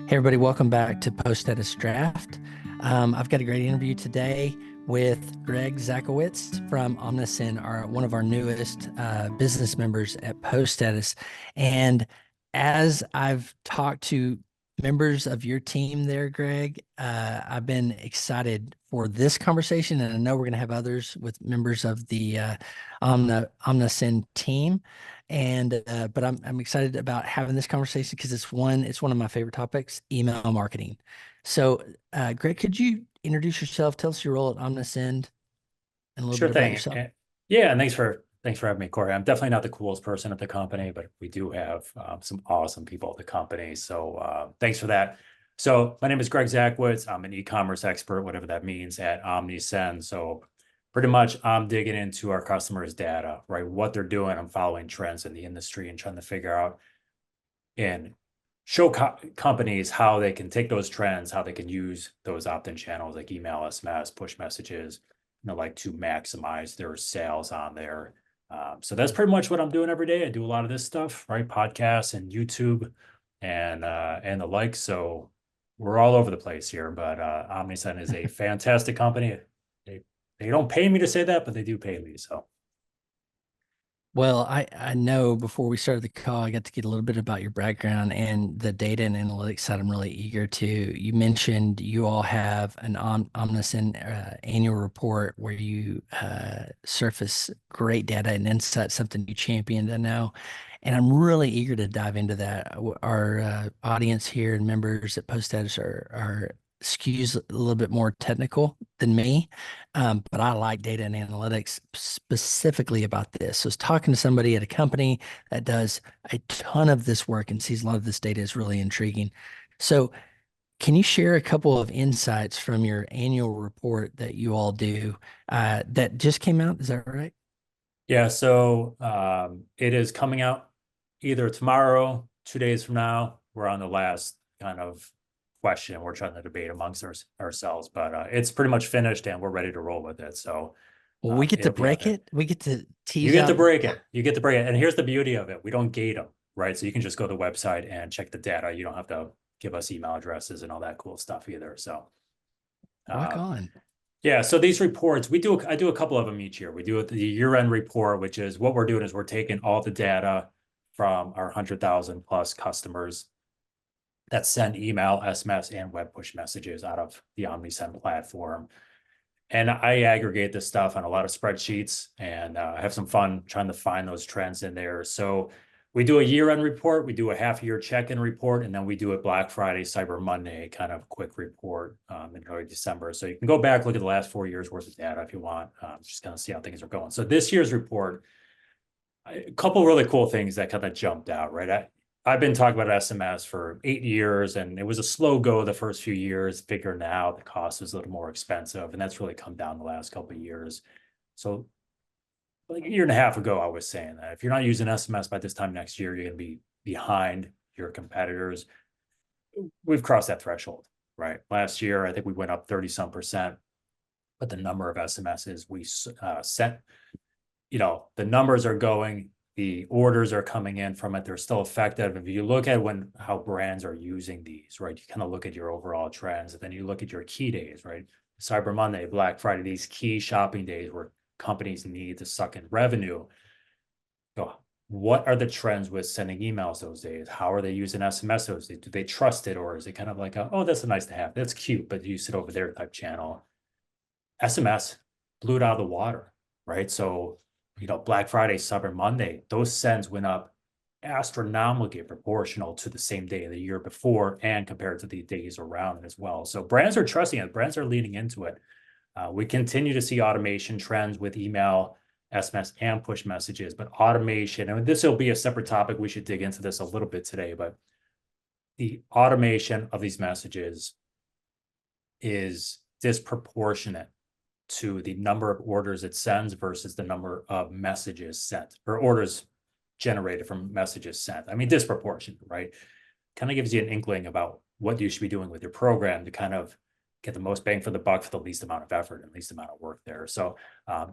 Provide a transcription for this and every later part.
Hey, everybody, welcome back to Post Status Draft. I've got a great interview today with Greg Zakowicz from Omnisend, one of our newest business members at Post Status. And as I've talked to members of your team there, Greg, I've been excited for this conversation, and I know we're going to have others with members of the Omnisend team. But I'm excited about having this conversation because it's one of my favorite topics, email marketing. So, Greg, could you introduce yourself? Tell us your role at Omnisend and a little Sure bit about thing. yourself. Yeah, and thanks for having me, Cory. I'm definitely not the coolest person at the company, but we do have some awesome people at the company. So thanks for that. So my name is Greg Zakowicz. I'm an e-commerce expert, whatever that means, at Omnisend. So pretty much I'm digging into our customers' data, right? What they're doing. I'm following trends in the industry and trying to figure out and show companies how they can take those trends, how they can use those opt-in channels like email, SMS, push messages, like to maximize their sales on there. So that's pretty much what I'm doing every day. I do a lot of this stuff, right? Podcasts and YouTube and the like. So we're all over the place here, but Omnisend is a fantastic company. They, they don't pay me to say that, but they do pay me. So Well, I know before we started the call, I got to get a little bit about your background and the data and analytics side. I'm really eager to. You mentioned you all have an Omnisend annual report where you surface great data and insights, something you championed, I know. And I'm really eager to dive into that. Our audience here and members at Post Status are skews a little bit more technical than me. But I like data and analytics specifically about this. So I was talking to somebody at a company that does a ton of this work and sees a lot of this data is really intriguing. So can you share a couple of insights from your annual report that you all do that just came out? Is that right? yeah, so it is coming out either tomorrow, 2 days from now. We're on the last kind of question. We're trying to debate amongst ourselves, but it's pretty much finished and we're ready to roll with it. So Well, we get to it'll be out break there. it. We get to You tease get to out. break it. You get to break it. And here's the beauty of it. We don't gate them, right? So you can just go to the website and check the data. You don't have to give us email addresses and all that cool stuff either. So Rock uh, on. yeah, so these reports, I do a couple of them each year. We do the year-end report, which is what we're doing is we're taking all the data from our 100,000 plus customers that send email, SMS, and web push messages out of the Omnisend platform. And I aggregate this stuff on a lot of spreadsheets and have some fun trying to find those trends in there. So we do a year-end report, we do a half-year check-in report, and then we do a Black Friday, Cyber Monday kind of quick report in early December. So you can go back, look at the last 4 years worth of data if you want, just kind of see how things are going. So this year's report, a couple really cool things that kind of jumped out, right? I've been talking about SMS for 8 years, and it was a slow go the first few years, figuring out the cost was a little more expensive, and that's really come down the last couple of years. So like a year and a half ago, I was saying that if you're not using SMS by this time next year, you're going to be behind your competitors. We've crossed that threshold, right? Last year, I think we went up 30 some percent, but the number of SMSs we sent, the numbers are going, the orders are coming in from it. They're still effective. If you look at how brands are using these, right, you kind of look at your overall trends, and then you look at your key days, right? Cyber Monday, Black Friday, these key shopping days where companies need to suck in revenue. So what are the trends with sending emails those days? How are they using SMS those days? Do they trust it, or is it kind of like, oh, that's a nice to have, that's cute, but you sit over there type channel? SMS blew it out of the water, right? So, Black Friday, Cyber Monday, those sends went up astronomically proportional to the same day of the year before and compared to the days around it as well. So brands are trusting it. Brands are leaning into it. We continue to see automation trends with email, SMS, and push messages, but automation, and this will be a separate topic. We should dig into this a little bit today, but the automation of these messages is disproportionate to the number of orders it sends versus the number of messages sent or orders generated from messages sent. I mean, disproportionate, right? Kind of gives you an inkling about what you should be doing with your program to kind of get the most bang for the buck for the least amount of effort and least amount of work there. So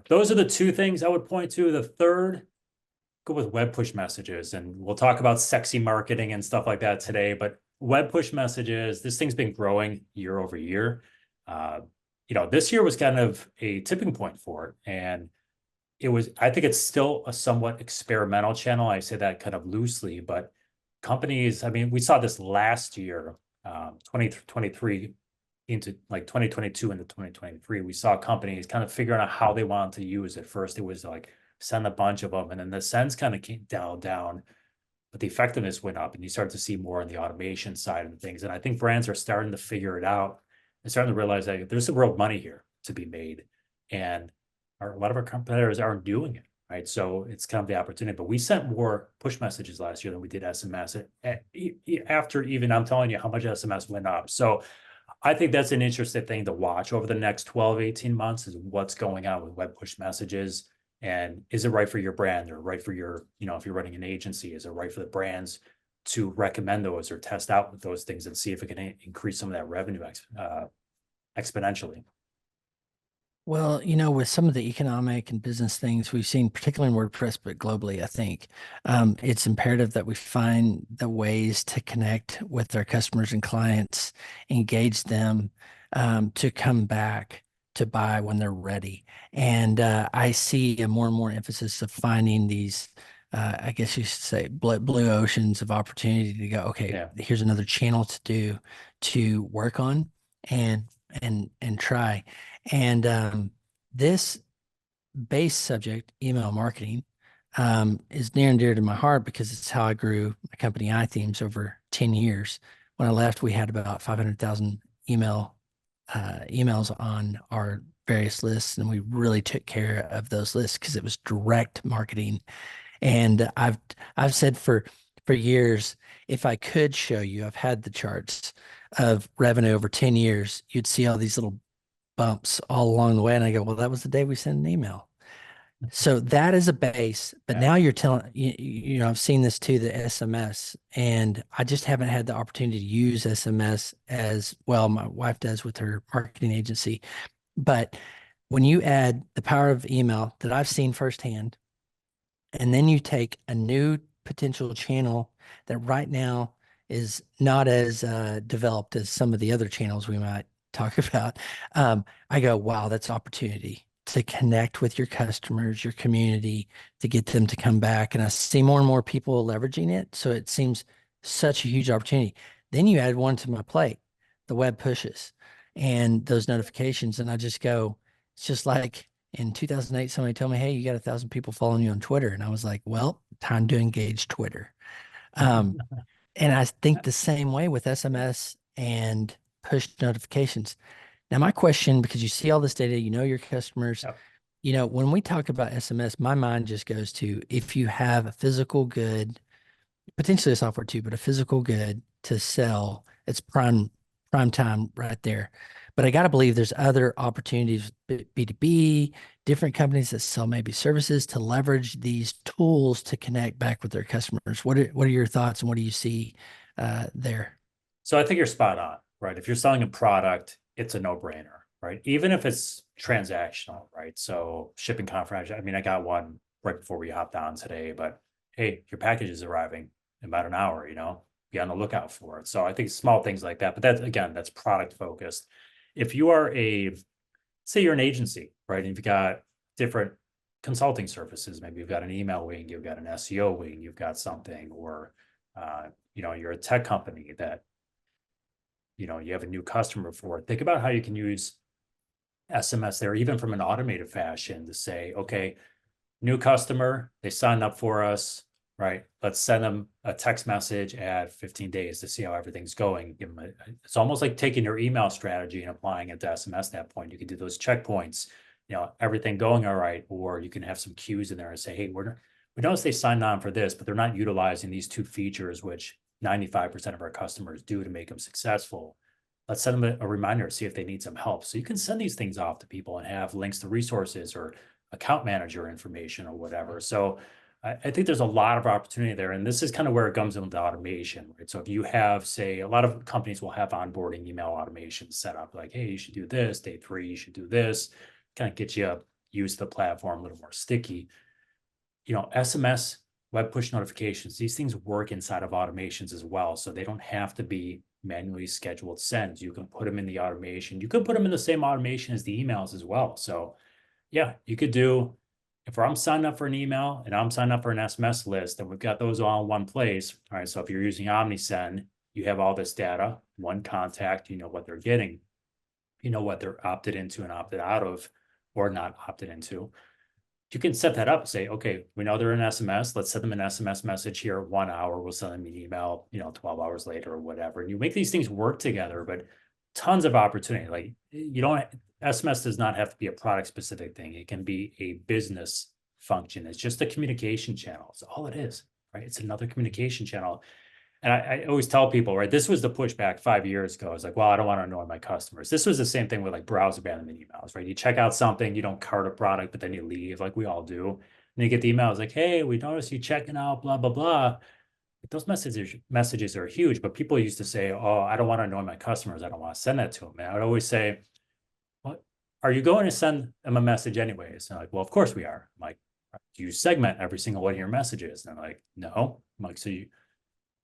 those are the two things I would point to. The third, go with web push messages. And we'll talk about sexy marketing and stuff like that today, but web push messages, this thing's been growing year over year. This year was kind of a tipping point for it. And I think it's still a somewhat experimental channel. I say that kind of loosely, but companies, I mean, we saw this last year, 2023 into like 2022 into 2023, we saw companies kind of figuring out how they wanted to use it. First, it was like send a bunch of them, and then the sends kind of came down, but the effectiveness went up, and you start to see more on the automation side of things. And I think brands are starting to figure it out and starting to realize that there's some real money here to be made. And a lot of our competitors aren't doing it, right? So it's kind of the opportunity. But we sent more push messages last year than we did SMS. After even, I'm telling you how much SMS went up. So I think that's an interesting thing to watch over the next 12, 18 months is what's going on with web push messages. And is it right for your brand or right for your, if you're running an agency, is it right for the brands to recommend those or test out those things and see if it can increase some of that revenue exponentially? Well, with some of the economic and business things we've seen, particularly in WordPress, but globally, I think it's imperative that we find the ways to connect with our customers and clients, engage them to come back to buy when they're ready. And I see a more and more emphasis of finding these, I guess you should say, blue oceans of opportunity to go, okay, Yeah. here's another channel to work on and try. And this base subject, email marketing, is near and dear to my heart because it's how I grew my company iThemes over 10 years. When I left, we had about 500,000 emails on our various lists, and we really took care of those lists because it was direct marketing. And I've said for years, if I could show you, I've had the charts of revenue over 10 years, you'd see all these little bumps all along the way. And I go, well, that was the day we sent an email. So that is a base. But Yeah. now you're telling, I've seen this too, the SMS, and I just haven't had the opportunity to use SMS as well. My wife does with her marketing agency. But when you add the power of email that I've seen firsthand, and then you take a new potential channel that right now is not as developed as some of the other channels we might talk about. I go, wow, that's opportunity to connect with your customers, your community, to get them to come back. And I see more and more people leveraging it. So it seems such a huge opportunity. Then you add one to my plate, the web pushes and those notifications. And I just go, it's just like in 2008, somebody told me, hey, you got 1,000 people following you on Twitter. And I was like, well, time to engage Twitter. And I think the same way with SMS and push notifications. Now, my question, because you see all this data, your customers, Yep. when we talk about SMS, my mind just goes to if you have a physical good, potentially a software too, but a physical good to sell, it's prime time right there. But I got to believe there's other opportunities, B2B, different companies that sell maybe services to leverage these tools to connect back with their customers. What are your thoughts and what do you see there? So I think you're spot on, right? If you're selling a product, it's a no-brainer, right? Even if it's transactional, right? So shipping confirmation, I mean, I got one right before we hopped on today, but hey, your package is arriving in about an hour, be on the lookout for it. So I think small things like that, but that's product focused. If you are say you're an agency, right? And you've got different consulting services, maybe you've got an email wing, you've got an SEO wing, you've got something, or, you're a tech company that, you have a new customer for it. Think about how you can use SMS there, even from an automated fashion to say, okay, new customer, they signed up for us, right? Let's send them a text message at 15 days to see how everything's going. It's almost like taking your email strategy and applying it to SMS at that point. You can do those checkpoints, everything going all right, or you can have some cues in there and say, hey, we notice they signed on for this, but they're not utilizing these two features, which 95% of our customers do to make them successful. Let's send them a reminder to see if they need some help. So you can send these things off to people and have links to resources or account manager information or whatever. So I think there's a lot of opportunity there. And this is kind of where it comes into automation, right? So if you have, say, a lot of companies will have onboarding email automation set up like, hey, you should do this, day 3, you should do this, kind of get you used to the platform a little more sticky. SMS web push notifications, these things work inside of automations as well. So they don't have to be manually scheduled sends. You can put them in the automation. You could put them in the same automation as the emails as well. So yeah, you could do, if I'm signed up for an email and I'm signed up for an SMS list, and we've got those all in one place. All right. So if you're using Omnisend, you have all this data, one contact, you know what they're getting, you know what they're opted into and opted out of, or not opted into. You can set that up and say, okay, we know they're in SMS. Let's send them an SMS message here 1 hour. We'll send them an email, 12 hours later or whatever. And you make these things work together, but tons of opportunity. Like SMS does not have to be a product specific thing. It can be a business function. It's just a communication channel. It's all it is, right? It's another communication channel. And I always tell people, right, this was the pushback 5 years ago. I was like, well, I don't want to annoy my customers. This was the same thing with like browser abandonment emails, right? You check out something, you don't cart a product, but then you leave like we all do. And you get the emails like, hey, we noticed you checking out, blah, blah, blah. But those messages are huge, but people used to say, oh, I don't want to annoy my customers. I don't want to send that to them. And I would always say, what are you going to send them a message anyways? And I'm like, well, of course we are. I'm like, do you segment every single one of your messages? And they're like, no. I'm like,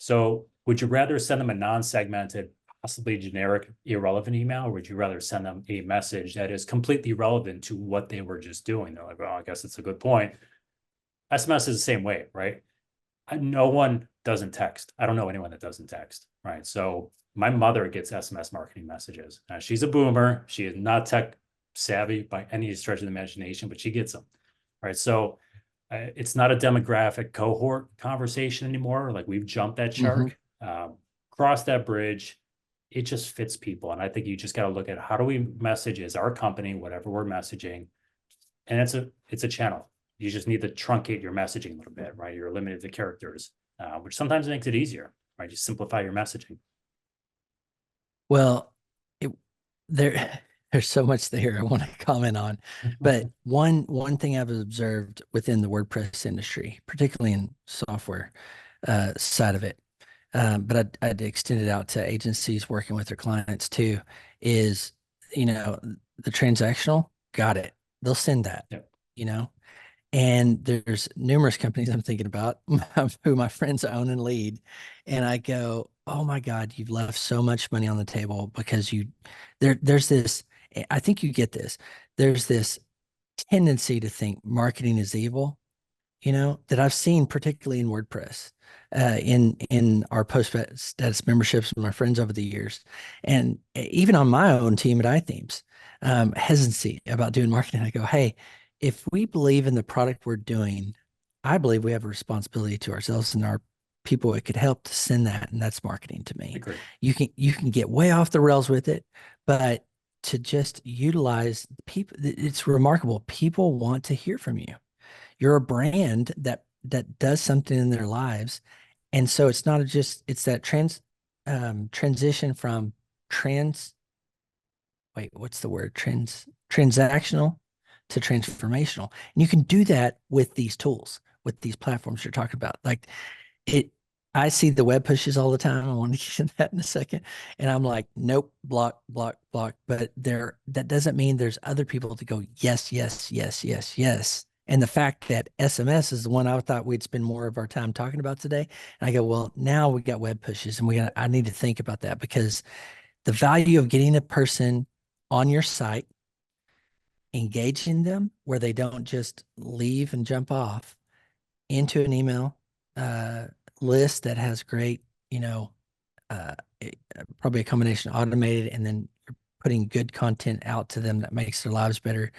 so would you rather send them a non-segmented, possibly generic, irrelevant email, or would you rather send them a message that is completely relevant to what they were just doing? They're like, well, I guess it's a good point. SMS is the same way, right? No one doesn't text. I don't know anyone that doesn't text, right? So my mother gets SMS marketing messages. She's a boomer. She is not tech savvy by any stretch of the imagination, but she gets them, right? So it's not a demographic cohort conversation anymore. Like we've jumped that shark, crossed that bridge. It just fits people. And I think you just got to look at how do we message as our company, whatever we're messaging. And it's a channel. You just need to truncate your messaging a little bit, right? You're limited to characters, which sometimes makes it easier, right? Just simplify your messaging. Well, there's so much there I want to comment on, but one thing I've observed within the WordPress industry, particularly in software side of it, but I'd extend it out to agencies working with their clients too, is the transactional, got it. They'll send that, Yep. And there's numerous companies I'm thinking about who my friends own and lead. And I go, oh my God, you've left so much money on the table because there's this, I think you get this. There's this tendency to think marketing is evil, that I've seen particularly in WordPress, in our post status memberships with my friends over the years. And even on my own team at iThemes, hesitancy about doing marketing. I go, hey, if we believe in the product we're doing, I believe we have a responsibility to ourselves and our people it could help to send that. And that's marketing to me. Agreed. You can get way off the rails with it, but to just utilize people, it's remarkable. People want to hear from you. You're a brand that does something in their lives. And so it's not it's that transition from what's the word? Transactional to transformational. And you can do that with these tools, with these platforms you're talking about. Like I see the web pushes all the time. I want to get into that in a second. And I'm like, nope, block, block, block. But that doesn't mean there's other people to go, yes, yes, yes, yes, yes. And the fact that SMS is the one I thought we'd spend more of our time talking about today. And I go, well, now we got web pushes and I need to think about that because the value of getting a person on your site, engaging them where they don't just leave and jump off into an email list that has great, probably a combination of automated and then you're putting good content out to them that makes their lives better.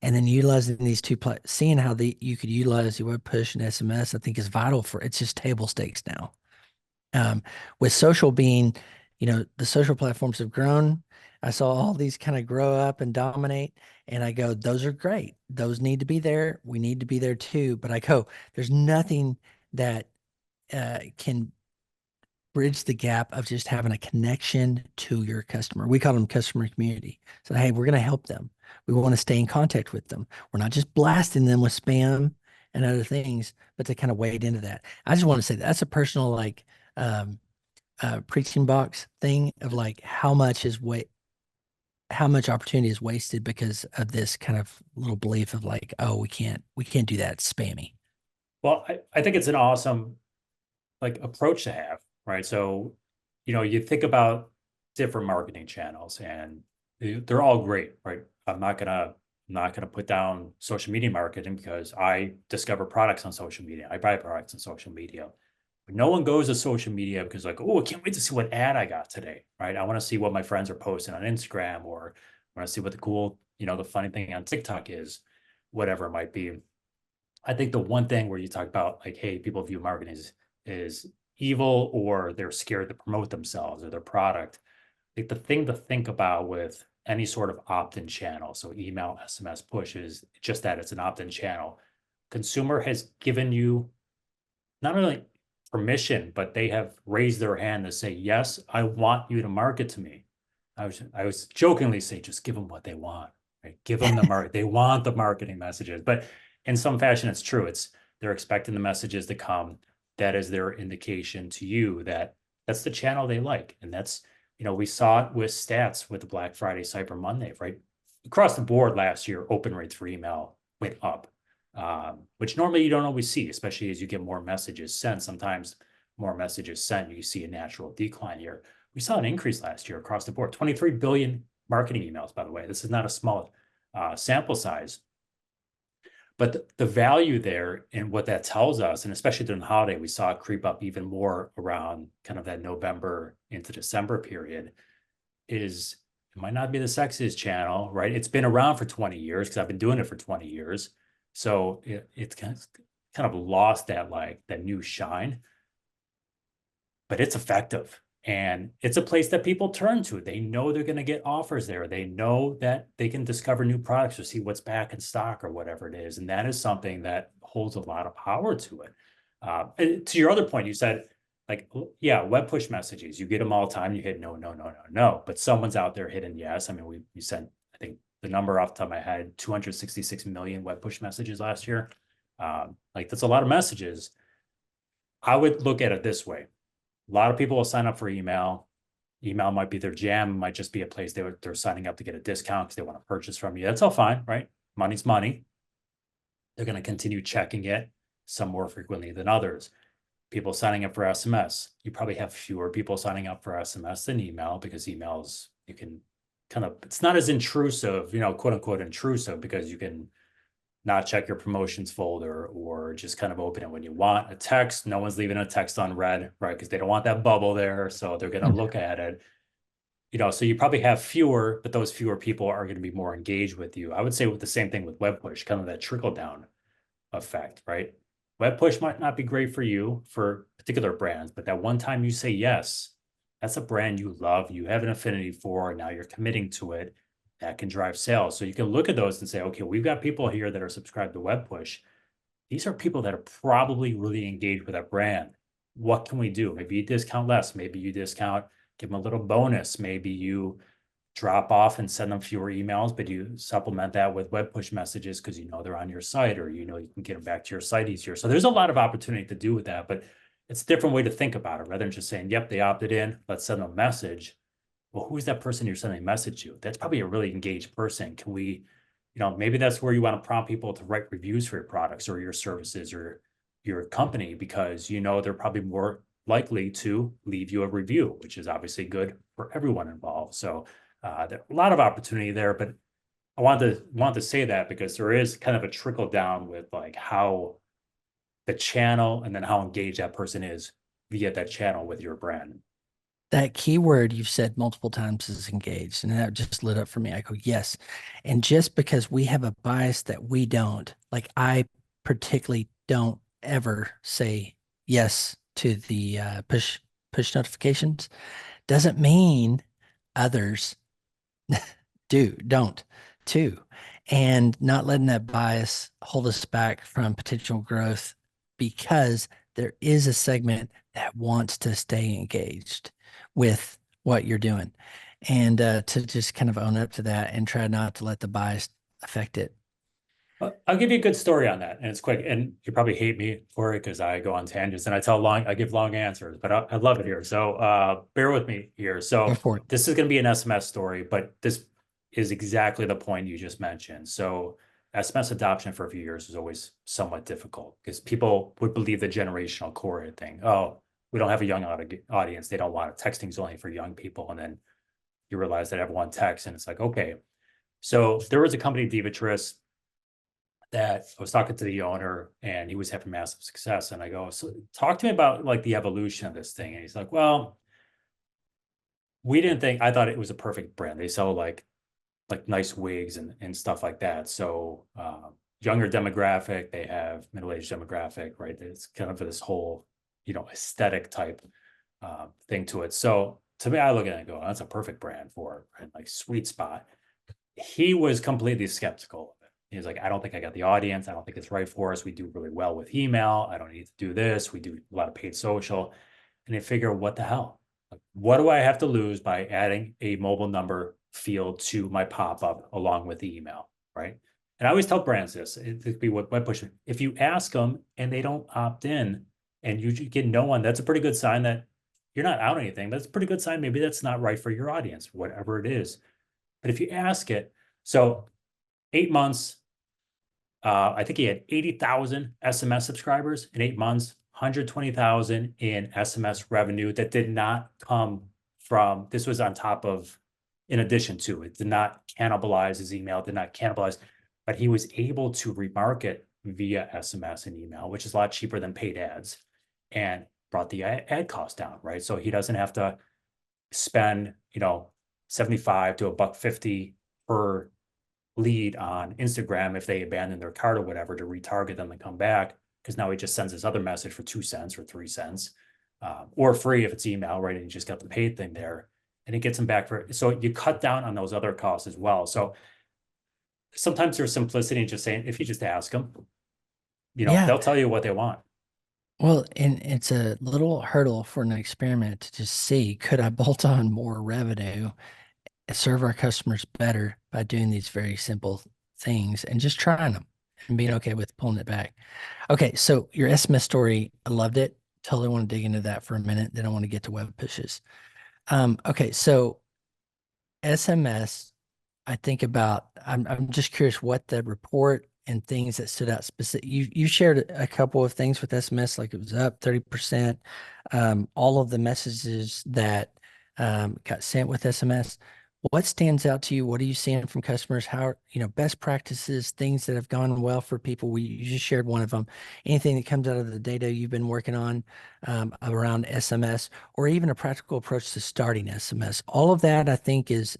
And then utilizing these seeing how you could utilize your web push and SMS, I think is vital it's just table stakes now. With social being, the social platforms have grown. I saw all these kind of grow up and dominate. And I go, those are great. Those need to be there. We need to be there too. But I go, there's nothing that can bridge the gap of just having a connection to your customer. We call them customer community. So, hey, we're going to help them. We want to stay in contact with them. We're not just blasting them with spam and other things, but to kind of wade into that. I just want to say that's a personal preaching box thing of like how much opportunity is wasted because of this kind of little belief of like, oh, we can't do that. It's spammy. Well, I think it's an awesome like approach to have, right? So, you think about different marketing channels and they're all great, right? I'm not gonna put down social media marketing because I discover products on social media. I buy products on social media. But no one goes to social media because like, oh, I can't wait to see what ad I got today, right? I want to see what my friends are posting on Instagram, or I want to see what the cool, the funny thing on TikTok is, whatever it might be. I think the one thing where you talk about like, hey, people view marketing is evil, or they're scared to promote themselves or their product. Like the thing to think about with any sort of opt-in channel, so email, SMS, push, is just that it's an opt-in channel. Consumer has given you not only permission, but they have raised their hand to say, yes, I want you to market to me. I was jokingly say, just give them what they want, right? Give them the market. They want the marketing messages, but in some fashion, it's true. They're expecting the messages to come. That is their indication to you that that's the channel they like. And that's, we saw it with stats with the Black Friday, Cyber Monday, right? Across the board last year, open rates for email went up, which normally you don't always see, especially as you get more messages sent. Sometimes more messages sent, you see a natural decline here. We saw an increase last year across the board, 23 billion marketing emails, by the way. This is not a small sample size. But the value there and what that tells us, and especially during the holiday, we saw it creep up even more around kind of that November into December period, is it might not be the sexiest channel, right? It's been around for 20 years because I've been doing it for 20 years. So it's kind of lost that like that new shine, but it's effective. And it's a place that people turn to. They know they're going to get offers there. They know that they can discover new products or see what's back in stock or whatever it is. And that is something that holds a lot of power to it. And to your other point, you said, like, yeah, web push messages, you get them all the time. You hit no, no, no, no, no. But someone's out there hitting yes. I mean, we sent, I think the number off the top of my head, 266 million web push messages last year. Like, that's a lot of messages. I would look at it this way. A lot of people will sign up for email. Email might be their jam. It might just be a place they're signing up to get a discount because they want to purchase from you. That's all fine, right? Money's money. They're going to continue checking it, some more frequently than others. People signing up for SMS. You probably have fewer people signing up for SMS than email, because emails, you can it's not as intrusive, quote unquote intrusive, because you can not check your promotions folder or just kind of open it when you want. A text, no one's leaving a text unread, right? Because they don't want that bubble there. So they're going to look at it. So you probably have fewer, but those fewer people are going to be more engaged with you. I would say with the same thing with web push, kind of that trickle down effect, right? Web push might not be great for you for particular brands, but that one time you say yes, that's a brand you love, you have an affinity for, and now you're committing to it. That can drive sales. So you can look at those and say, okay, we've got people here that are subscribed to web push. These are people that are probably really engaged with that brand. What can we do? Maybe you discount less. Maybe you discount, give them a little bonus. Maybe you drop off and send them fewer emails, but you supplement that with web push messages because they're on your site, or you can get them back to your site easier. So there's a lot of opportunity to do with that, but it's a different way to think about it. Rather than just saying, yep, they opted in, let's send them a message. Well, who's that person you're sending a message to? That's probably a really engaged person. Can we, maybe that's where you want to prompt people to write reviews for your products or your services or your company, because they're probably more likely to leave you a review, which is obviously good for everyone involved. So there's a lot of opportunity there, but I want to say that because there is kind of a trickle down with like how the channel and then how engaged that person is via that channel with your brand. That keyword you've said multiple times is engaged, and that just lit up for me. I go, yes. And just because we have a bias that we don't, like I particularly don't ever say yes to the push notifications, doesn't mean others don't too. And not letting that bias hold us back from potential growth, because there is a segment that wants to stay engaged with what you're doing, and to just kind of own up to that and try not to let the bias affect it. I'll give you a good story on that, and it's quick. And you probably hate me for it because I go on tangents and I give long answers, but I love it here. So bear with me here. Go So for it. this is going to be an SMS story, but this is exactly the point you just mentioned. So SMS adoption for a few years was always somewhat difficult because people would believe the generational core thing. Oh, we don't have a young audience. They don't want it. Texting's only for young people. And then you realize that everyone texts and it's like, okay. So there was a company, Divatris, that I was talking to the owner and he was having massive success. And I go, so talk to me about like the evolution of this thing. And he's like, well, we didn't think, I thought it was a perfect brand. They sell like nice wigs and stuff like that. So younger demographic, they have middle-aged demographic, right? It's kind of this whole, aesthetic type thing to it. So to me, I look at it and go, that's a perfect brand for it, like sweet spot. He was completely skeptical of it. He was like, I don't think I got the audience. I don't think it's right for us. We do really well with email. I don't need to do this. We do a lot of paid social. And they figure, what the hell? Like, what do I have to lose by adding a mobile number field to my pop-up along with the email, right? And I always tell brands this, it could be what push. If you ask them and they don't opt in and you get no one, that's a pretty good sign that you're not out anything. That's a pretty good sign. Maybe that's not right for your audience, whatever it is. But if you ask it, so 8 months, I think he had 80,000 SMS subscribers in 8 months, 120,000 in SMS revenue that did not come from, this was on top of, in addition to, it did not cannibalize his email, did not cannibalize, but he was able to remarket via SMS and email, which is a lot cheaper than paid ads, and brought the ad cost down, right? So he doesn't have to spend, 75 to $1.50 per lead on Instagram if they abandon their cart or whatever to retarget them and come back, because now he just sends this other message for 2 cents or 3 cents, or free if it's email, right? And you just got the paid thing there, and it gets them back for. So you cut down on those other costs as well. So sometimes there's simplicity in just saying, if you just ask them, Yeah. they'll tell you what they want. Well, and it's a little hurdle for an experiment to just see, could I bolt on more revenue, serve our customers better by doing these very simple things and just trying them and being okay with pulling it back. Okay, so your SMS story, I loved it. Totally want to dig into that for a minute. Then I want to get to web pushes. Okay, so SMS, I think about, I'm just curious what the report and things that stood out specific. You shared a couple of things with SMS, like it was up 30%. All of the messages that got sent with SMS. What stands out to you? What are you seeing from customers? How, best practices, things that have gone well for people? You just shared one of them. Anything that comes out of the data you've been working on around SMS, or even a practical approach to starting SMS. All of that, I think, is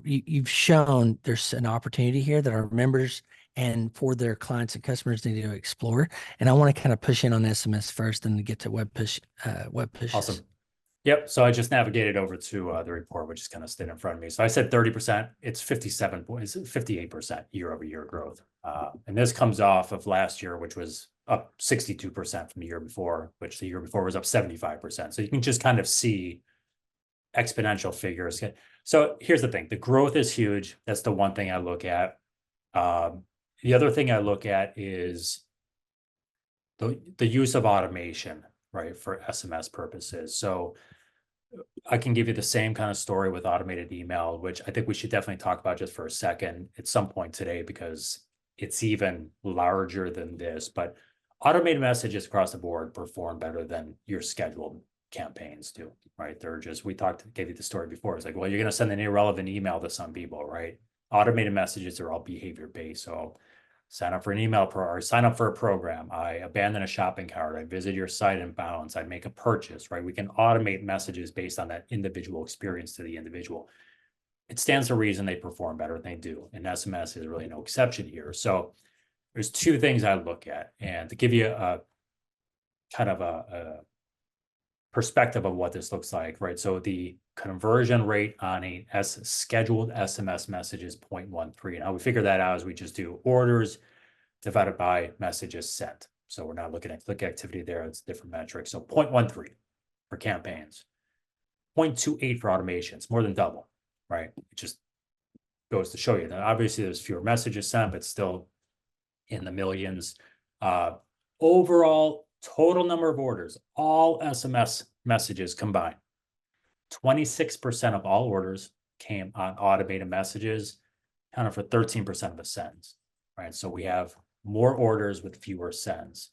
you've shown there's an opportunity here that our members and for their clients and customers need to explore. And I want to kind of push in on SMS first and get to web pushes. Awesome. Yep. So I just navigated over to the report, which is kind of stood in front of me. So I said 30%, it's 58% year over year growth. And this comes off of last year, which was up 62% from the year before, which the year before was up 75%. So you can just kind of see exponential figures. So here's the thing, the growth is huge. That's the one thing I look at. The other thing I look at is the use of automation, right, for SMS purposes. So I can give you the same kind of story with automated email, which I think we should definitely talk about just for a second at some point today, because it's even larger than this. But automated messages across the board perform better than your scheduled campaigns do, right? Gave you the story before. It's like, well, you're going to send an irrelevant email to some people, right? Automated messages are all behavior based. So sign up for an email or sign up for a program. I abandon a shopping cart. I visit your site and bounce. I make a purchase, right? We can automate messages based on that individual experience to the individual. It stands to reason they perform better than they do. And SMS is really no exception here. So there's two things I look at. And to give you a kind of a perspective of what this looks like, right? So the conversion rate on a scheduled SMS message is 0.13. And how we figure that out is we just do orders divided by messages sent. So we're not looking at click activity there. It's a different metric. So 0.13 for campaigns, 0.28 for automations, more than double, right? It just goes to show you that obviously there's fewer messages sent, but still in the millions. Overall, total number of orders, all SMS messages combined, 26% of all orders came on automated messages. accounted for 13% of the sends, right? So we have more orders with fewer sends.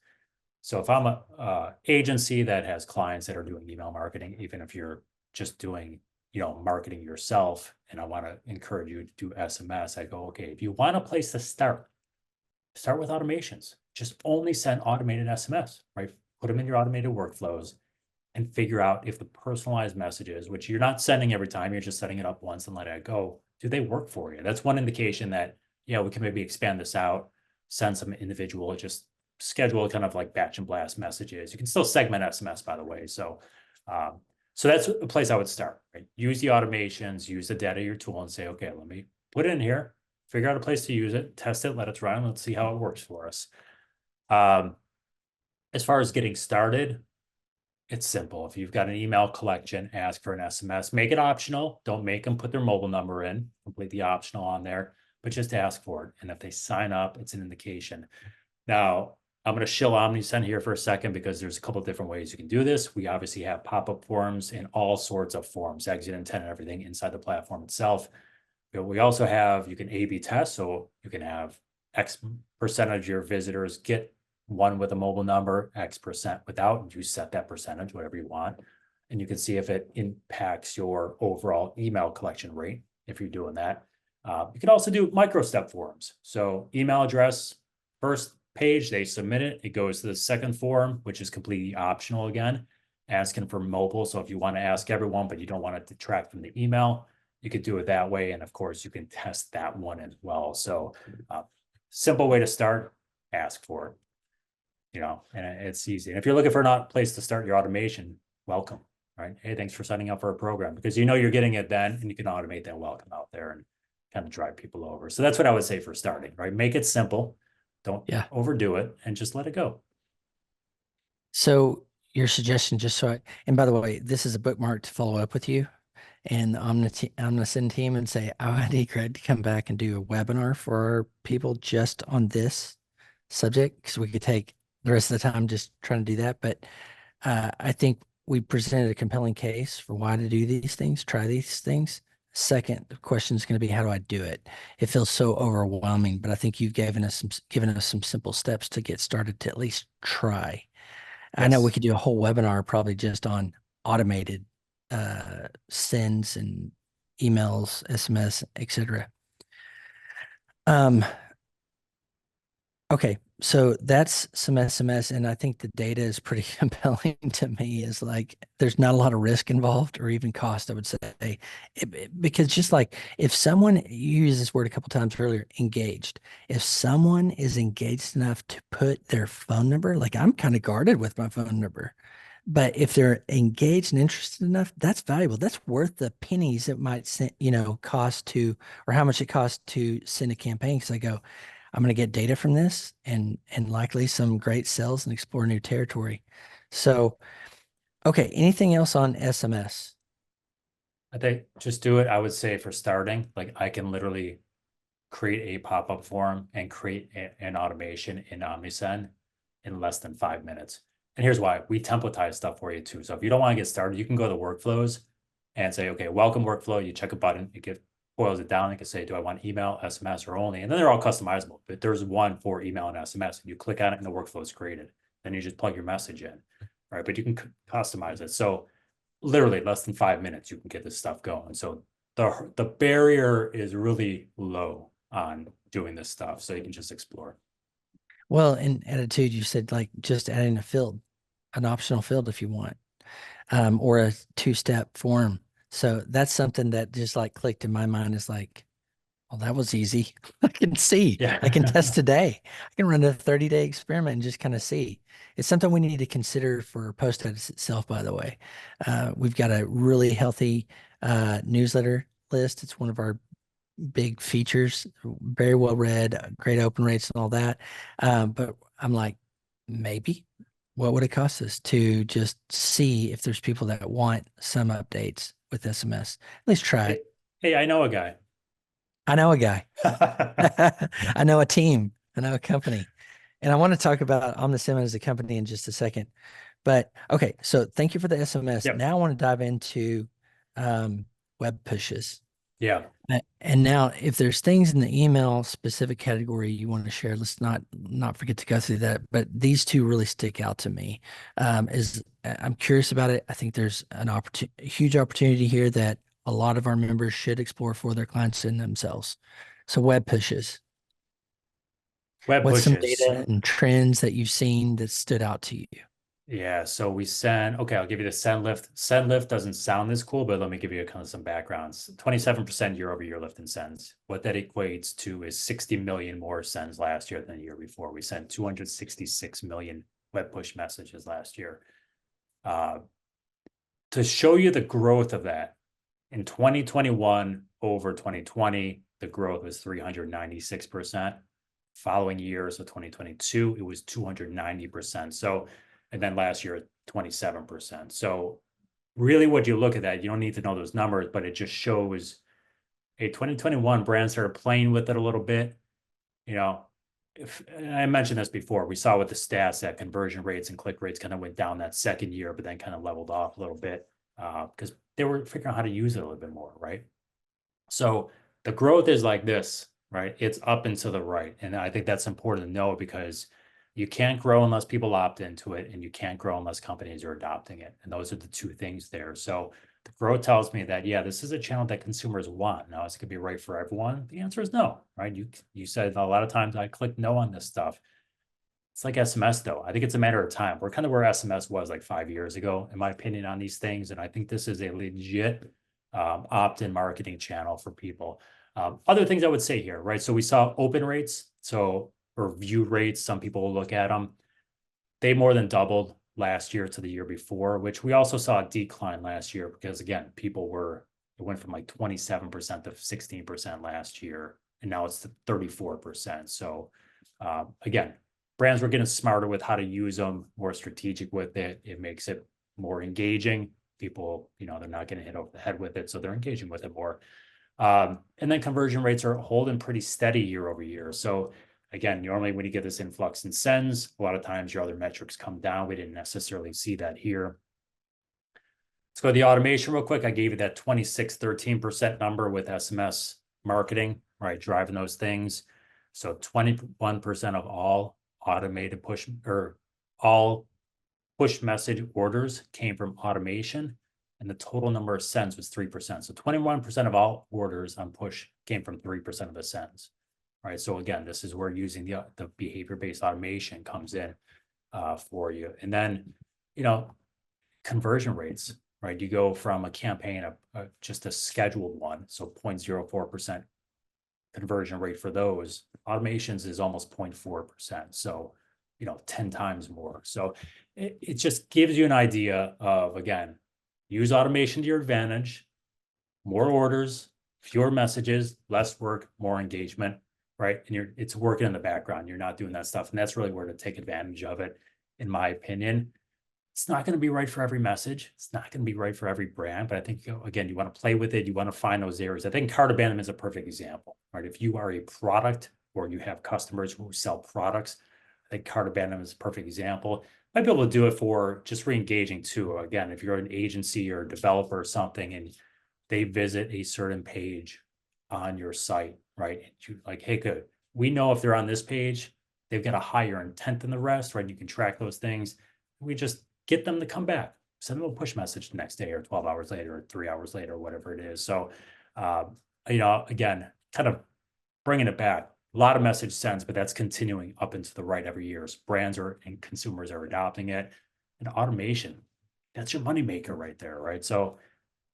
So if I'm a agency that has clients that are doing email marketing, even if you're just doing, marketing yourself, and I want to encourage you to do SMS, I go, okay, if you want a place to start with automations. Just only send automated SMS, right? Put them in your automated workflows and figure out if the personalized messages, which you're not sending every time, you're just setting it up once and letting it go, do they work for you? That's one indication that, we can maybe expand this out, send some individual, just schedule kind of like batch and blast messages. You can still segment SMS, by the way. So, so that's a place I would start, right? Use the automations, use the data of your tool and say, okay, let me put it in here, figure out a place to use it, test it, let it run, let's see how it works for us. As far as getting started, it's simple. If you've got an email collection, ask for an SMS, make it optional. Don't make them put their mobile number in, completely optional on there, but just ask for it. And if they sign up, it's an indication. Now, I'm going to shill Omnisend here for a second because there's a couple of different ways you can do this. We obviously have pop-up forms and all sorts of forms, exit intent and everything inside the platform itself. But we also have, you can A/B test. So you can have X percentage of your visitors get one with a mobile number, X percent without, and you set that percentage, whatever you want. And you can see if it impacts your overall email collection rate, if you're doing that. You can also do micro step forms. So email address, first page, they submit it. It goes to the second form, which is completely optional again, asking for mobile. So if you want to ask everyone, but you don't want it to detract from the email, you could do it that way. And of course, you can test that one as well. So simple way to start, ask for it. And it's easy. And if you're looking for a place to start your automation, welcome, right? Hey, thanks for signing up for a program, because you're getting it then, and you can automate that welcome out there and kind of drive people over. So that's what I would say for starting, right? Make it simple. Don't overdo it, and just let it go. So your suggestion, and by the way, this is a bookmark to follow up with you and the Omnisend team and say, I need Greg to come back and do a webinar for our people just on this subject, because we could take the rest of the time just trying to do that. But I think we presented a compelling case for why to do these things, try these things. Second question is going to be, how do I do it? It feels so overwhelming, but I think you've given us some simple steps to get started to at least try. Yes. I know we could do a whole webinar probably just on automated sends and emails, SMS, etc. Okay, so that's some SMS, and I think the data is pretty compelling to me. Is like there's not a lot of risk involved or even cost, I would say, because just like if someone, you used this word a couple times earlier, engaged. If someone is engaged enough to put their phone number, like I'm kind of guarded with my phone number, but if they're engaged and interested enough, that's valuable. That's worth the pennies it might cost to, or how much it costs to send a campaign. Because I go, I'm going to get data from this and likely some great sales and explore new territory. So, okay, anything else on SMS? I think just do it. I would say for starting, like I can literally create a pop-up form and create an automation in Omnisend in less than 5 minutes. And here's why: we templatize stuff for you too. So if you don't want to get started, you can go to workflows and say, okay, welcome workflow. You check a button, boils it down. You can say, do I want email, SMS, or only? And then they're all customizable, but there's one for email and SMS. And you click on it and the workflow is created. Then you just plug your message in, right? But you can customize it. So literally less than 5 minutes, you can get this stuff going. So the barrier is really low on doing this stuff. So you can just explore. Well, in Attitude, you said like just adding a field, an optional field if you want, or a two-step form. So that's something that just like clicked in my mind, is like, well, that was easy. I can see. Yeah. I can test today. I can run a 30-day experiment and just kind of see. It's something we need to consider for Post Edits itself, by the way. We've got a really healthy newsletter list. It's one of our big features, very well read, great open rates and all that. But I'm like, maybe what would it cost us to just see if there's people that want some updates with SMS? At least try it. Hey, I know a guy. I know a guy. I know a team. I know a company. And I want to talk about Omnisend as a company in just a second. But okay, so thank you for the SMS. Yep. Now I want to dive into web pushes. Yeah. And now, if there's things in the email specific category you want to share, let's not forget to go through that. But these two really stick out to me. I'm curious about it. I think there's an opportunity, huge opportunity here that a lot of our members should explore for their clients and themselves. So web pushes. Web What's some pushes. data and trends that you've seen that stood out to you? Yeah, so we send, okay, I'll give you the send lift. Send lift doesn't sound this cool, but let me give you kind of some backgrounds. 27% year over year lift in sends. What that equates to is 60 million more sends last year than the year before. We sent 266 million web push messages last year. Uh, to show you the growth of that, in 2021 over 2020, the growth was 396%. Following year, so 2022, it was 290%. So, and then last year, 27%. So really what you look at that, you don't need to know those numbers, but it just shows a 2021 brand started playing with it a little bit. You know, if I mentioned this before, we saw with the stats that conversion rates and click rates kind of went down that second year, but then kind of leveled off a little bit because they were figuring out how to use it a little bit more, right? So the growth is like this, right? It's up and to the right. And I think that's important to know because you can't grow unless people opt into it, and you can't grow unless companies are adopting it. And those are the two things there. So the growth tells me that, yeah, this is a channel that consumers want. Now, is it going to be right for everyone? The answer is no, right? You said a lot of times I click no on this stuff. It's like SMS, though. I think it's a matter of time. We're kind of where SMS was like 5 years ago, in my opinion, on these things. And I think this is a legit opt-in marketing channel for people. Other things I would say here, right? So we saw open rates, or view rates. Some people will look at them. They more than doubled last year to the year before, which we also saw a decline last year because, again, it went from like 27% to 16% last year, and now it's to 34%. So again, brands were getting smarter with how to use them, more strategic with it. It makes it more engaging. People, they're not getting hit over the head with it, so they're engaging with it more. And then conversion rates are holding pretty steady year over year. So again, normally when you get this influx in sends, a lot of times your other metrics come down. We didn't necessarily see that here. Let's go to the automation real quick. I gave you that 13% number with SMS marketing, right? Driving those things. So 21% of all automated push or all push message orders came from automation, and the total number of sends was 3%. So 21% of all orders on push came from 3% of the sends, right? So again, this is where using the behavior-based automation comes in for you. And then, conversion rates, right? You go from a campaign, just a scheduled one, so 0.04% conversion rate for those. Automations is almost 0.4%. So, 10 times more. So it just gives you an idea of, again, use automation to your advantage, more orders, fewer messages, less work, more engagement, right? And it's working in the background. You're not doing that stuff. And that's really where to take advantage of it, in my opinion. It's not going to be right for every message. It's not going to be right for every brand, but I think, again, you want to play with it. You want to find those areas. I think cart abandonment is a perfect example, right? If you are a product or you have customers who sell products, I think cart abandonment is a perfect example. Might be able to do it for just re-engaging too. Again, if you're an agency or a developer or something and they visit a certain page on your site, right? And you like, hey, good. We know if they're on this page, they've got a higher intent than the rest, right? You can track those things. We just get them to come back, send them a push message the next day or 12 hours later or 3 hours later, whatever it is. So, again, kind of bringing it back, a lot of message sends, but that's continuing up into the right every year. As brands and consumers are adopting it. And automation, that's your moneymaker right there, right? So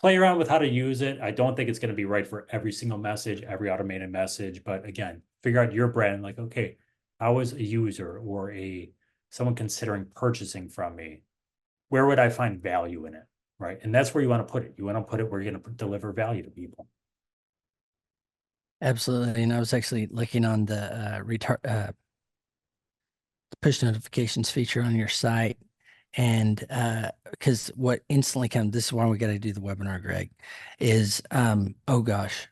play around with how to use it. I don't think it's going to be right for every single message, every automated message, but again, figure out your brand. Like, okay, how is a user or someone considering purchasing from me? Where would I find value in it, right? And that's where you want to put it. You want to put it where you're going to deliver value to people. Absolutely. And I was actually looking on the push notifications feature on your site. And because what instantly comes, this is why we got to do the webinar, Greg, is oh gosh,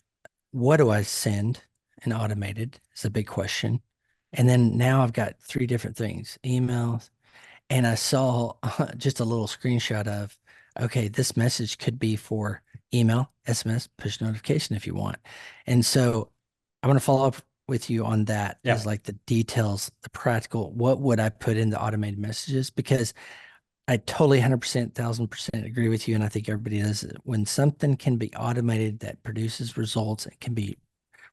what do I send and automated is a big question. And then now I've got three different things, emails, and I saw just a little screenshot of, okay, this message could be for email, SMS, push notification if you want. And so I want to follow up with you on that Yeah. is like the details, the practical, what would I put in the automated messages? Because I totally 100%, 1000% agree with you. And I think everybody does it. When something can be automated that produces results, it can be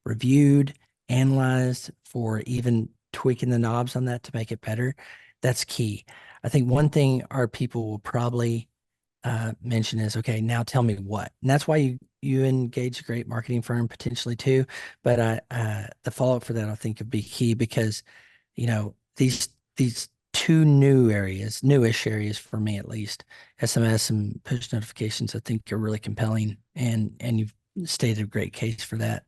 reviewed, analyzed for even tweaking the knobs on that to make it better. That's key. I think one thing our people will probably mention is, okay, now tell me what. And that's why you engage a great marketing firm potentially too. But the follow up for that I think would be key because these two newish areas for me at least, SMS and push notifications, I think are really compelling, and you've stated a great case for that.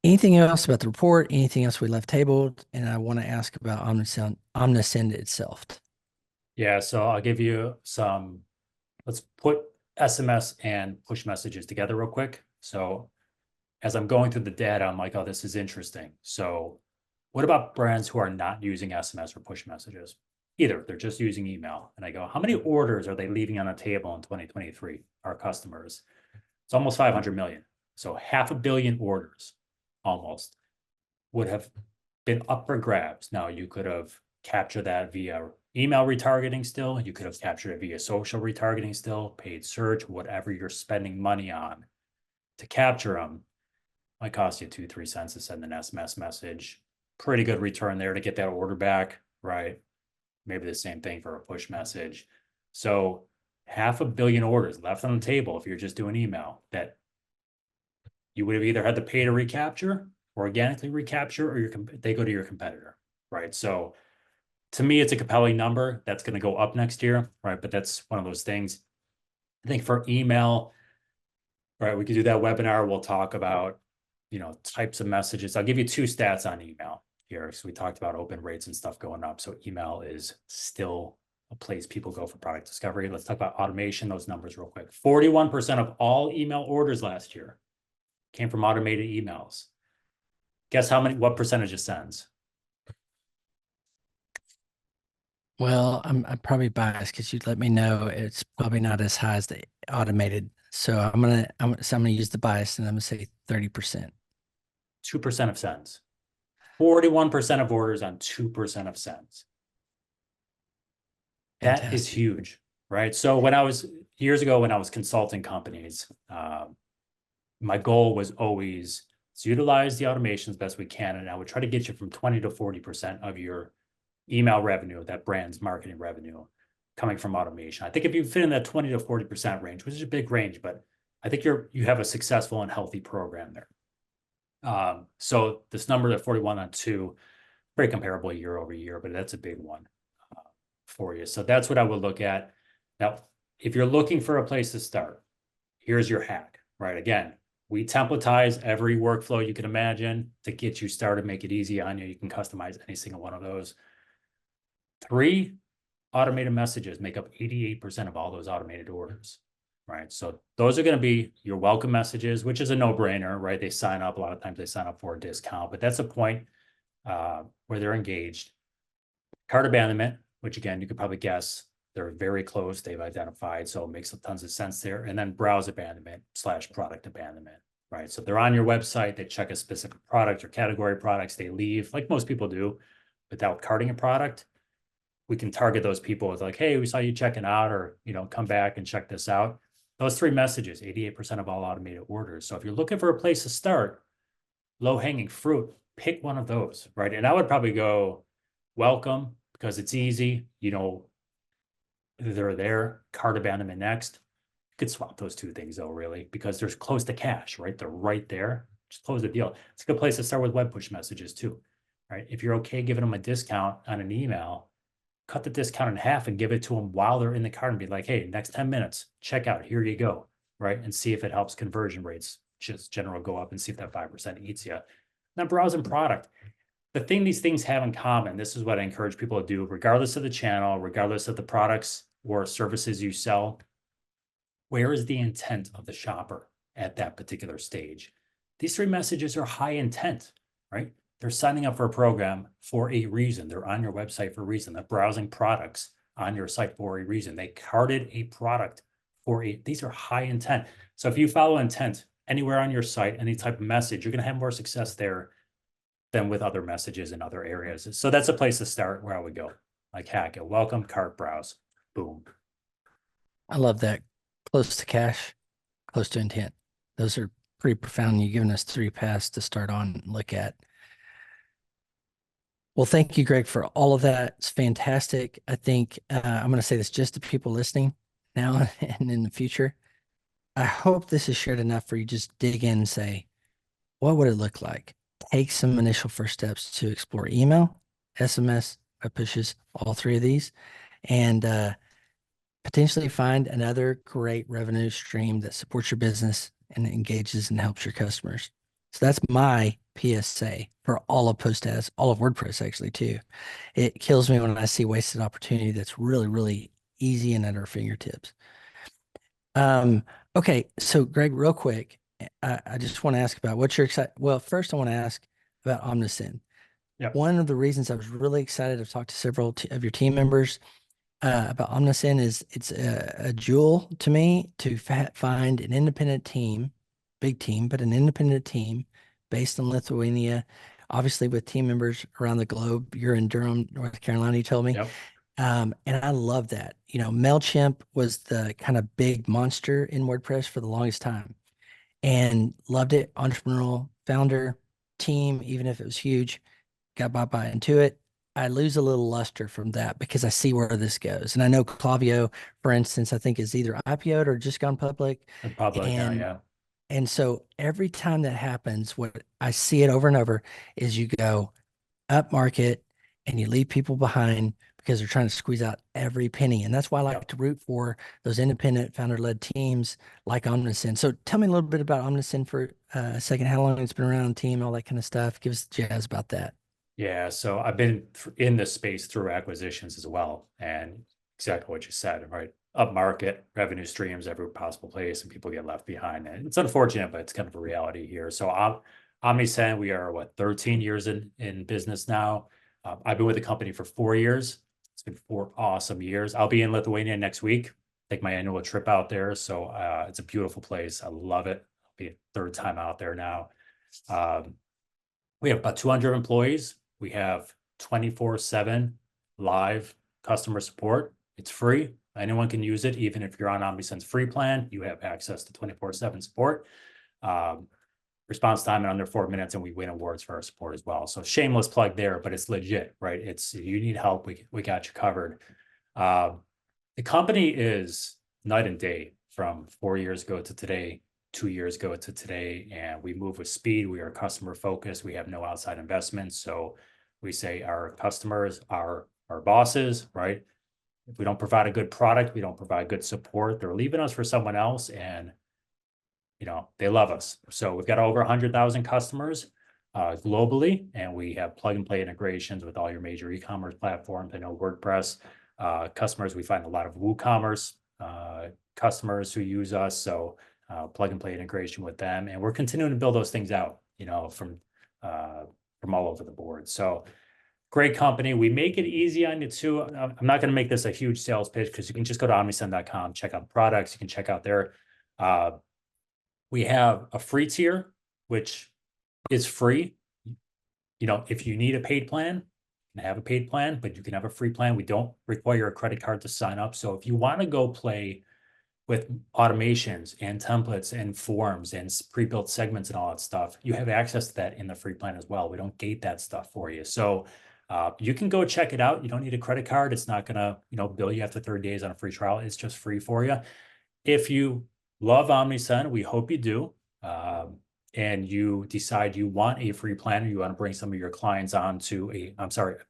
Anything else about the report? Anything else we left tabled? And I want to ask about Omnisend itself. Yeah. So I'll give you some, let's put SMS and push messages together real quick. So as I'm going through the data, I'm like, oh, this is interesting. So what about brands who are not using SMS or push messages? Either they're just using email. And I go, how many orders are they leaving on the table in 2023? Our customers. It's almost 500 million. So 500 million orders almost would have been up for grabs. Now you could have captured that via email retargeting still. You could have captured it via social retargeting still, paid search, whatever you're spending money on to capture them. Might cost you 2-3 cents to send an SMS message. Pretty good return there to get that order back, right? Maybe the same thing for a push message. So 500 million orders left on the table if you're just doing email that you would have either had to pay to recapture, organically recapture, or they go to your competitor, right? So to me, it's a compelling number that's going to go up next year, right? But that's one of those things. I think for email, right, we could do that webinar. We'll talk about, types of messages. I'll give you two stats on email here. So we talked about open rates and stuff going up. So email is still a place people go for product discovery. Let's talk about automation, those numbers real quick. 41% of all email orders last year came from automated emails. Guess what percentage of sends? Well, I'm probably biased because you'd let me know it's probably not as high as the automated. So I'm gonna use the bias and I'm gonna say 30%. 2% of sends. 41% of orders on 2% of sends. That is Fantastic. huge, right? So years ago when I was consulting companies, my goal was always to utilize the automation as best we can. And I would try to get you from 20 to 40% of your email revenue, that brand's marketing revenue, coming from automation. I think if you fit in that 20 to 40% range, which is a big range, but I think you have a successful and healthy program there. So this number at 41 on 2, very comparable year over year, but that's a big one for you. So that's what I would look at. Now, if you're looking for a place to start, here's your hack, right? Again, we templatize every workflow you can imagine to get you started, make it easy on you. You can customize any single one of those. 3 automated messages make up 88% of all those automated orders, right? So those are going to be your welcome messages, which is a no-brainer, right? They sign up. A lot of times they sign up for a discount, but that's a point where they're engaged. Cart abandonment, which again, you could probably guess they're very close. They've identified, so it makes tons of sense there. And then browse abandonment / product abandonment, right? So they're on your website, they check a specific product or category of products, they leave, like most people do, without carting a product. We can target those people with like, hey, we saw you checking out, or, come back and check this out. Those 3 messages, 88% of all automated orders. So if you're looking for a place to start, low-hanging fruit, pick one of those, right? And I would probably go welcome because it's easy, they're there, cart abandonment next. You could swap those 2 things though, really, because they're close to cash, right? They're right there. Just close the deal. It's a good place to start with web push messages too, right? If you're okay giving them a discount on an email, cut the discount in half and give it to them while they're in the cart and be like, hey, next 10 minutes, check out, here you go, right? And see if it helps conversion rates, just general go up, and see if that 5% eats you. Now, browsing product. The thing these things have in common, this is what I encourage people to do, regardless of the channel, regardless of the products or services you sell, where is the intent of the shopper at that particular stage? These 3 messages are high intent, right? They're signing up for a program for a reason. They're on your website for a reason. They're browsing products on your site for a reason. They carted a product these are high intent. So if you follow intent anywhere on your site, any type of message, you're going to have more success there than with other messages in other areas. So that's a place to start where I would go. Like hack it, welcome, cart browse, boom. I love that. Close to cash, close to intent. Those are pretty profound. You've given us three paths to start on and look at. Well, thank you, Greg, for all of that. It's fantastic. I think I'm going to say this just to people listening now and in the future. I hope this has shared enough for you. Just dig in and say, what would it look like? Take some initial first steps to explore email, SMS, web pushes, all three of these, and potentially find another great revenue stream that supports your business and engages and helps your customers. So that's my PSA for all of PostAds, all of WordPress actually too. It kills me when I see wasted opportunity that's really, really easy and at our fingertips. Okay, so Greg, real quick, I just want to ask about what you're excited. Well, first I want to ask about Omnisend. Yep. One of the reasons I was really excited to talk to several of your team members about Omnisend is it's a jewel to me to find an independent team, big team, but an independent team based in Lithuania, obviously with team members around the globe. You're in Durham, North Carolina, you told me. Yep. And I love that. You know, Mailchimp was the kind of big monster in WordPress for the longest time and loved it. Entrepreneurial founder team, even if it was huge, got bought by Intuit. I lose a little luster from that because I see where this goes. And I know Klaviyo, for instance, I think is either IPO'd or just gone public. In public now, And yeah. and so every time that happens, what I see it over and over is you go up market and you leave people behind because they're trying to squeeze out every penny. And that's why I like Yep. to root for those independent founder-led teams like Omnisend. So tell me a little bit about Omnisend for a second, how long it's been around, team, all that kind of stuff. Give us jazz about that. Yeah, so I've been in this space through acquisitions as well, and exactly what you said, right? Up market revenue streams every possible place, and people get left behind. And it's unfortunate, but it's kind of a reality here. So Omnisend, we are what 13 years in business now. I've been with the company for 4 years. It's been 4 awesome years. I'll be in Lithuania next week. Take my annual trip out there. So it's a beautiful place. I love it. I'll be a third time out there now. We have about 200 employees. We have 24/7 live customer support. It's free. Anyone can use it. Even if you're on Omnisend's free plan, you have access to 24/7 support. Response time in under 4 minutes, and we win awards for our support as well. So shameless plug there, but it's legit, right? It's if you need help, we got you covered. The company is night and day from 4 years ago to today, 2 years ago to today, and we move with speed. We are customer focused. We have no outside investments. So we say our customers are our bosses, right? If we don't provide a good product, we don't provide good support, they're leaving us for someone else, and they love us. So we've got over 100,000 customers globally, and we have plug and play integrations with all your major e-commerce platforms. I know WordPress customers, we find a lot of WooCommerce customers who use us. So plug and play integration with them, and we're continuing to build those things out, from all over the board. So great company. We make it easy on you too. I'm not going to make this a huge sales pitch because you can just go to omnisend.com, check out products. You can check out there. We have a free tier, which is free. If you need a paid plan, you can have a paid plan, but you can have a free plan. We don't require a credit card to sign up. So if you want to go play with automations and templates and forms and pre-built segments and all that stuff, you have access to that in the free plan as well. We don't gate that stuff for you. So you can go check it out. You don't need a credit card. It's not going to, bill you after 30 days on a free trial. It's just free for you. If you love Omnisend, we hope you do, and you decide you want a free plan, or you want to bring some of your clients on to a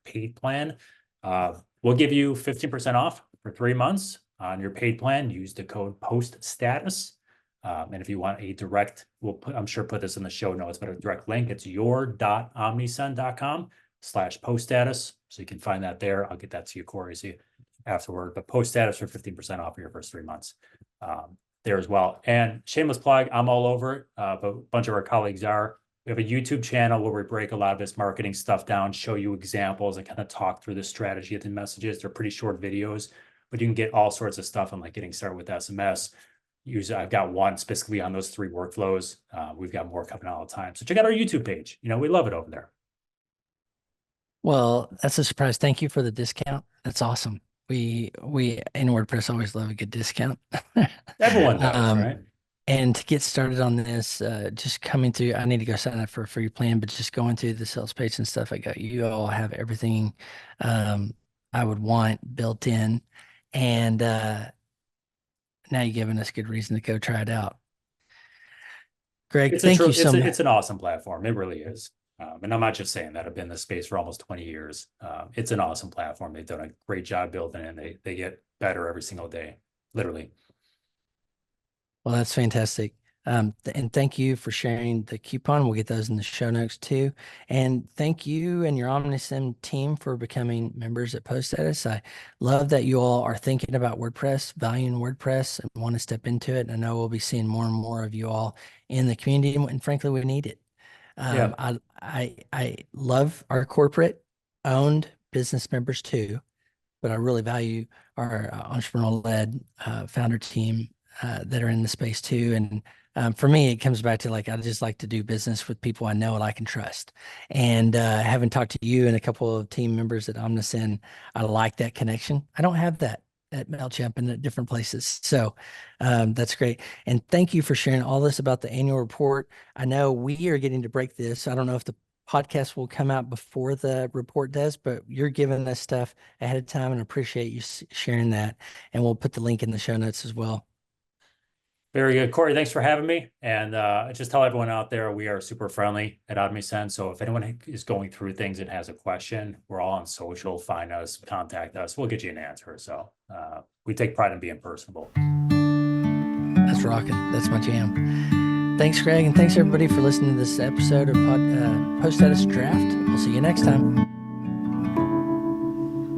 paid plan, we'll give you 15% off for 3 months on your paid plan. Use the code POSTSTATUS. And if you want a direct, I'm sure put this in the show notes, but a direct link, it's your.omnisend.com/poststatus. So you can find that there. I'll get that to you, Cory, afterward. But PostStatus for 15% off for your first 3 months there as well. And shameless plug, I'm all over it, but a bunch of our colleagues are. We have a YouTube channel where we break a lot of this marketing stuff down, show you examples, and kind of talk through the strategy of the messages. They're pretty short videos. but you can get all sorts of stuff on like getting started with SMS. I've got one specifically on those 3 workflows. We've got more coming all the time. So check out our YouTube page. We love it over there. Well, that's a surprise. Thank you for the discount. That's awesome. We in WordPress always love a good discount. Everyone does, right? And to get started on this, just coming through, I need to go sign up for a free plan, but just going through the sales page and stuff, I got you all have everything I would want built in. And now you're giving us good reason to go try it out. Greg, thank you so much. It's an awesome platform. It really is. And I'm not just saying that. I've been in this space for almost 20 years. It's an awesome platform. They've done a great job building it, and they get better every single day, literally. Well, that's fantastic. And thank you for sharing the coupon. We'll get those in the show notes too. And thank you and your Omnisend team for becoming members at Post Status. I love that you all are thinking about WordPress, valuing WordPress, and want to step into it. And I know we'll be seeing more and more of you all in the community, and frankly, we need it. Yeah. I love our corporate owned business members too, but I really value our entrepreneurial-led founder team that are in the space too. And for me, it comes back to like, I just like to do business with people I know and I can trust. And having talked to you and a couple of team members at Omnisend, I like that connection. I don't have that at Mailchimp and at different places. So that's great. And thank you for sharing all this about the annual report. I know we are getting to break this. I don't know if the podcast will come out before the report does, but you're giving us stuff ahead of time and appreciate you sharing that. And we'll put the link in the show notes as well. Very good. Cory, thanks for having me. And just tell everyone out there, we are super friendly at Omnisend. So if anyone is going through things and has a question, we're all on social. Find us, contact us. We'll get you an answer. So we take pride in being personable. That's rocking. That's my jam. Thanks, Greg. And thanks, everybody, for listening to this episode of Post Status Draft. We'll see you next time.